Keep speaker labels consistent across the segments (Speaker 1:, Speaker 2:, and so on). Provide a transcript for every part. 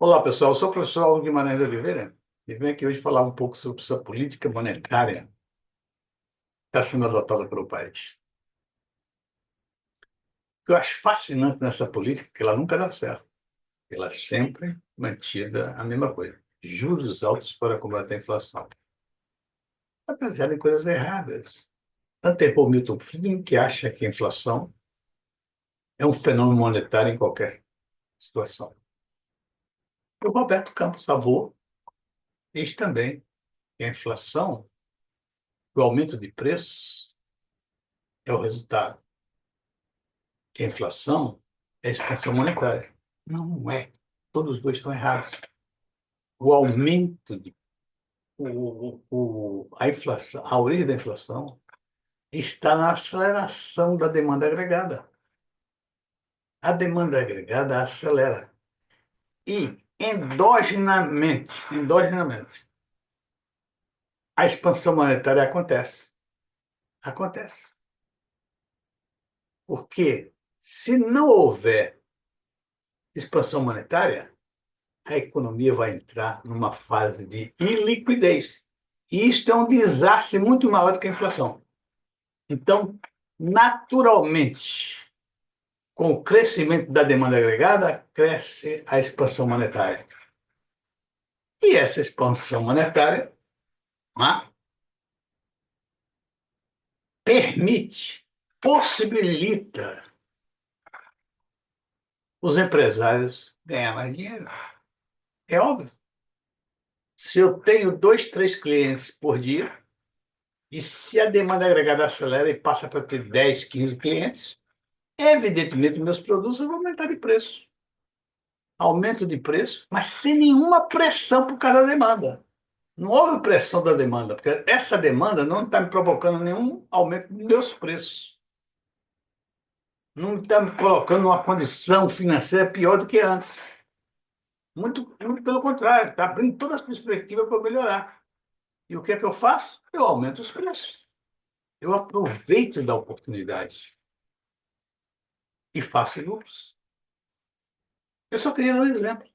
Speaker 1: Olá, pessoal. Eu sou o professor Aldo Guimarães de Oliveira e venho aqui hoje falar um pouco sobre essa política monetária que está sendo adotada pelo país. O que eu acho fascinante nessa política é que ela nunca dá certo. Ela é sempre mantida a mesma coisa. Juros altos para combater a inflação. Apesar de coisas erradas. Tanto errou Milton Friedman, que acha que a inflação é um fenômeno monetário em qualquer situação. O Roberto Campos Avô diz também que a inflação, o aumento de preços, é o resultado que a inflação é a expansão monetária. Não é. Todos os dois estão errados. O aumento de a inflação, a origem da inflação está na aceleração da demanda agregada. A demanda agregada acelera. E endogenamente, a expansão monetária acontece. Acontece. Porque se não houver expansão monetária, a economia vai entrar numa fase de iliquidez. E isto é um desastre muito maior do que a inflação. Então, naturalmente, com o crescimento da demanda agregada, cresce a expansão monetária. E essa expansão monetária, né, permite, possibilita os empresários ganhar mais dinheiro. É óbvio. Se eu tenho dois, três clientes por dia, e se a demanda agregada acelera e passa para ter 10, 15 clientes, evidentemente meus produtos vão aumentar de preço. Aumento de preço, mas sem nenhuma pressão por causa da demanda. Não houve pressão da demanda, porque essa demanda não está me provocando nenhum aumento dos meus preços. Não está me colocando numa condição financeira pior do que antes. Muito pelo contrário, está abrindo todas as perspectivas para melhorar. E o que é que eu faço? Eu aumento os preços. Eu aproveito da oportunidade e faço lucros. Eu só queria dar um exemplo.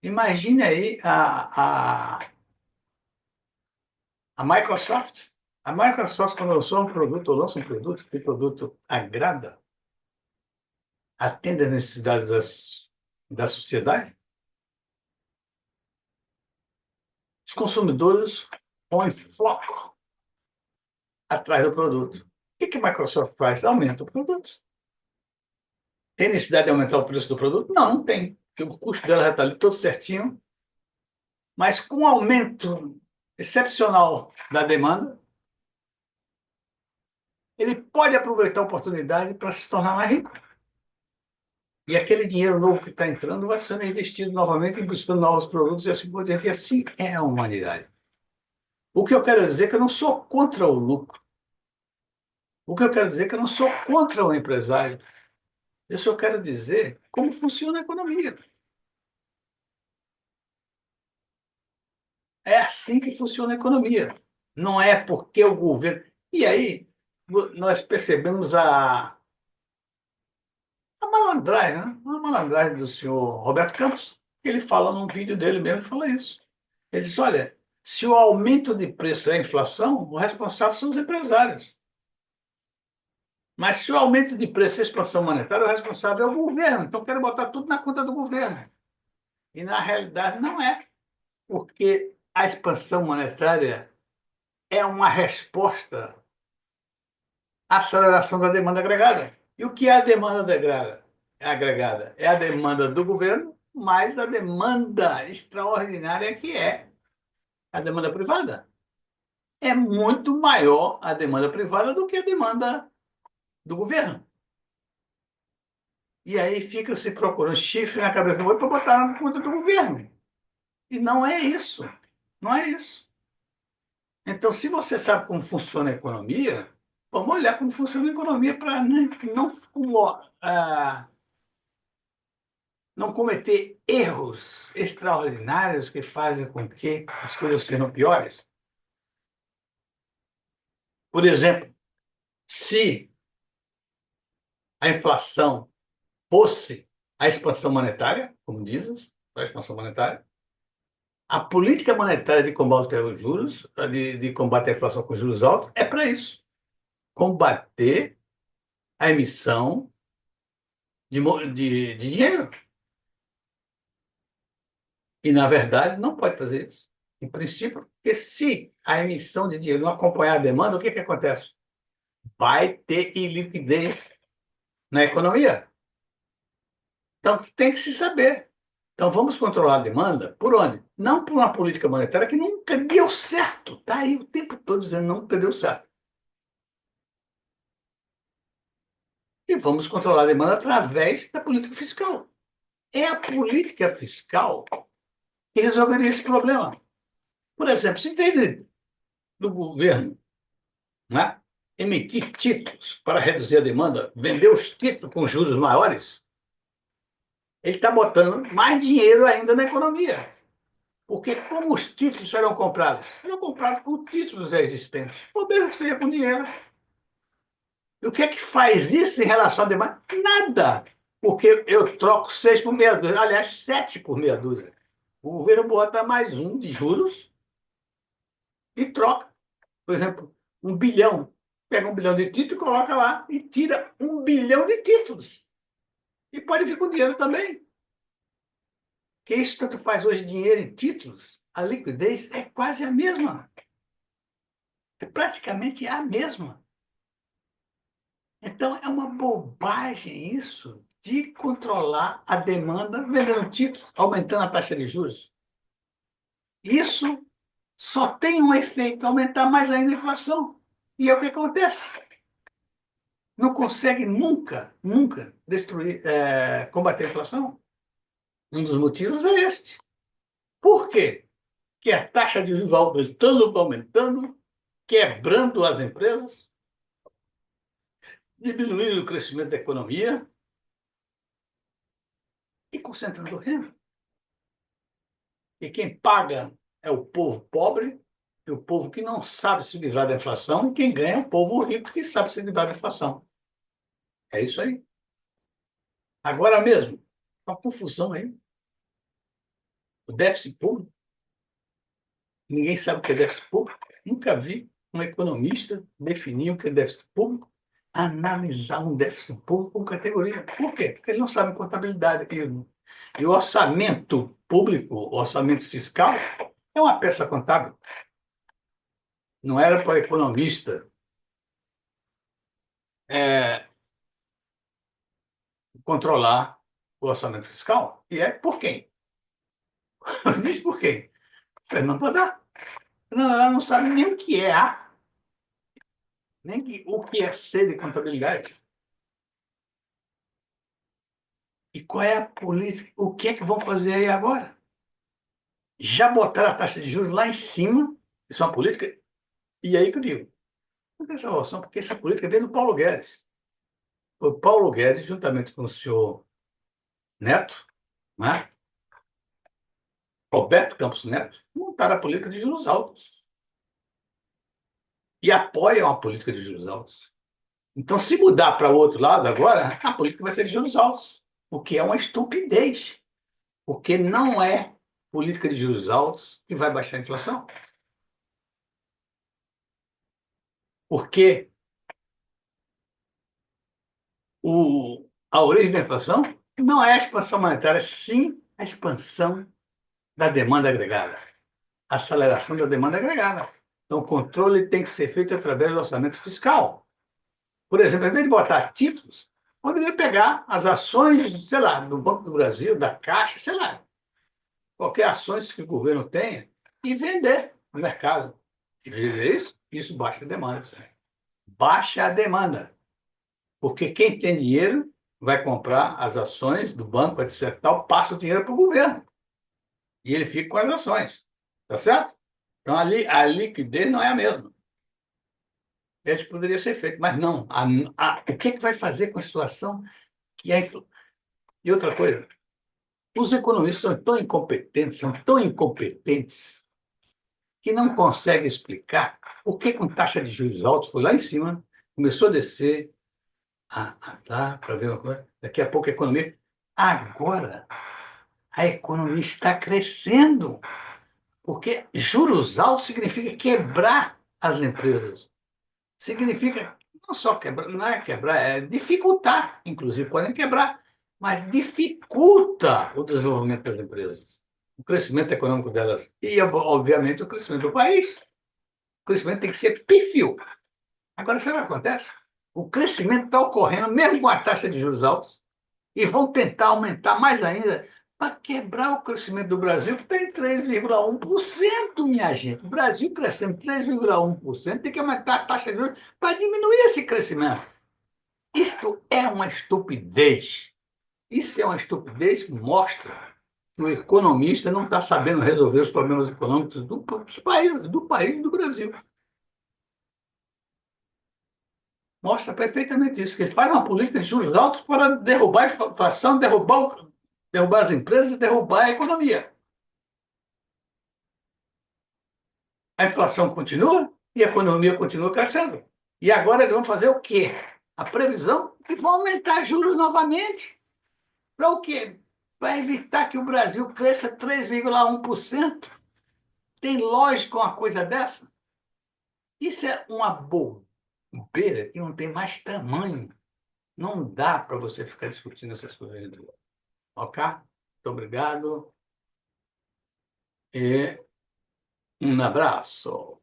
Speaker 1: Imagine aí a Microsoft. A Microsoft, quando lançou um produto, ou lança um produto, que o produto agrada, atende às necessidades da sociedade, os consumidores põem foco atrás do produto. O que a Microsoft faz? Aumenta o produto. Tem necessidade de aumentar o preço do produto? Não, não tem, porque o custo dela já está ali todo certinho, mas com o aumento excepcional da demanda, ele pode aproveitar a oportunidade para se tornar mais rico. E aquele dinheiro novo que está entrando vai sendo investido novamente em buscando novos produtos e assim por diante. E assim é a humanidade. O que eu quero dizer é que eu não sou contra o lucro. O que eu quero dizer é que eu não sou contra o empresário. Eu só quero dizer como funciona a economia. É assim que funciona a economia. Não é porque o governo. E aí, nós percebemos a malandragem, né? A malandragem do senhor Roberto Campos. Ele fala num vídeo dele mesmo, ele fala isso. Ele diz, olha, se o aumento de preço é a inflação, o responsável são os empresários. Mas se o aumento de preço é a expansão monetária, o responsável é o governo. Então, quero botar tudo na conta do governo. E, na realidade, não é. Porque a expansão monetária é uma resposta à aceleração da demanda agregada. E o que é a demanda agregada? É a demanda do governo mais a demanda extraordinária que é a demanda privada. É muito maior a demanda privada do que a demanda do governo. E aí fica se procurando chifre na cabeça do boi para botar na conta do governo. E não é isso. Não é isso. Então, se você sabe como funciona a economia, vamos olhar como funciona a economia para não cometer erros extraordinários que fazem com que as coisas sejam piores. Por exemplo, se a inflação fosse a expansão monetária, como dizes, a expansão monetária. A política monetária de combate aos juros, de combate à inflação com juros altos, é para isso. Combater a emissão de dinheiro. E, na verdade, não pode fazer isso. Em princípio, porque se a emissão de dinheiro não acompanhar a demanda, o que acontece? Vai ter iliquidez na economia. Então, tem que se saber. Então, vamos controlar a demanda por onde? Não por uma política monetária que nunca deu certo. Está aí o tempo todo dizendo nunca deu certo. E vamos controlar a demanda através da política fiscal. É a política fiscal que resolveria esse problema. Por exemplo, se em vez do governo, né, emitir títulos para reduzir a demanda, vender os títulos com juros maiores, ele está botando mais dinheiro ainda na economia. Porque como os títulos serão comprados? Serão comprados com títulos já existentes, ou mesmo que seja com dinheiro. E o que é que faz isso em relação à demanda? Nada. Porque eu troco 6 por meia dúzia, aliás, 7 por meia dúzia. O governo bota mais um de juros e troca. Por exemplo, 1 bilhão. Pega 1 bilhão de títulos e coloca lá e tira 1 bilhão de títulos. E pode vir com dinheiro também. Que isso tanto faz hoje dinheiro e títulos. A liquidez é quase a mesma. É praticamente a mesma. Então, é uma bobagem isso de controlar a demanda vendendo títulos, aumentando a taxa de juros. Isso só tem um efeito, aumentar mais ainda a inflação. E é o que acontece. Não consegue nunca, nunca destruir, combater a inflação. Um dos motivos é este. Por quê? Que a taxa de juros vai aumentando, quebrando as empresas, diminuindo o crescimento da economia e concentrando renda. E quem paga é o povo pobre, e o povo que não sabe se livrar da inflação, e quem ganha é o povo rico que sabe se livrar da inflação. É isso aí. Agora mesmo, uma confusão aí. O déficit público, ninguém sabe o que é déficit público. Nunca vi um economista definir o que é déficit público, analisar um déficit público com categoria. Por quê? Porque ele não sabe contabilidade. E o orçamento público, o orçamento fiscal, é uma peça contábil. Não era para economista é, controlar o orçamento fiscal. E é por quem? Diz por quem? Fernando Haddad. Não, ela não sabe nem o que é A, nem o que é C de contabilidade. E qual é a política? O que é que vão fazer aí agora? Já botaram a taxa de juros lá em cima, isso é uma política, e aí que eu digo, não tem salvação, porque essa política vem do Paulo Guedes. O Paulo Guedes, juntamente com o senhor Neto, né? Roberto Campos Neto, montaram a política de juros altos. E apoiam a política de juros altos. Então, se mudar para o outro lado agora, a política vai ser de juros altos, o que é uma estupidez, porque não é política de juros altos que vai baixar a inflação. Porque a origem da inflação não é a expansão monetária, sim a expansão da demanda agregada, a aceleração da demanda agregada. Então, o controle tem que ser feito através do orçamento fiscal. Por exemplo, em vez de botar títulos, poderia pegar as ações, sei lá, do Banco do Brasil, da Caixa, sei lá, qualquer ações que o governo tenha e vender no mercado. E vender isso, isso baixa a demanda. Sabe? Baixa a demanda. Porque quem tem dinheiro vai comprar as ações do banco, etc. Tal, passa o dinheiro para o governo. E ele fica com as ações. Tá certo? Então, a liquidez não é a mesma. Isso poderia ser feito, mas não. O que vai fazer com a situação que é. E outra coisa, os economistas são tão incompetentes, que não conseguem explicar o que com taxa de juros altos foi lá em cima, começou a descer, tá, para ver uma coisa, daqui a pouco a economia. Agora, a economia está crescendo, porque juros altos significa quebrar as empresas. Significa não só quebrar, não é quebrar, é dificultar, inclusive podem quebrar, mas dificulta o desenvolvimento das empresas, o crescimento econômico delas e, obviamente, o crescimento do país. O crescimento tem que ser pífio. Agora, sabe o que acontece? O crescimento está ocorrendo mesmo com a taxa de juros altos e vão tentar aumentar mais ainda para quebrar o crescimento do Brasil, que está em 3,1%, minha gente. O Brasil crescendo 3,1%, tem que aumentar a taxa de juros para diminuir esse crescimento. Isto é uma estupidez. Isso é uma estupidez que mostra que o economista não está sabendo resolver os problemas econômicos dos países, do país e do Brasil. Mostra perfeitamente isso, que eles fazem uma política de juros altos para derrubar a inflação, derrubar as empresas e derrubar a economia. A inflação continua e a economia continua crescendo. E agora eles vão fazer o quê? A previsão é que vão aumentar juros novamente. Para o quê? Para evitar que o Brasil cresça 3,1%. Tem lógica uma coisa dessa? Isso é uma bobeira que não tem mais tamanho. Não dá para você ficar discutindo essas coisas. Ok? Muito obrigado e um abraço.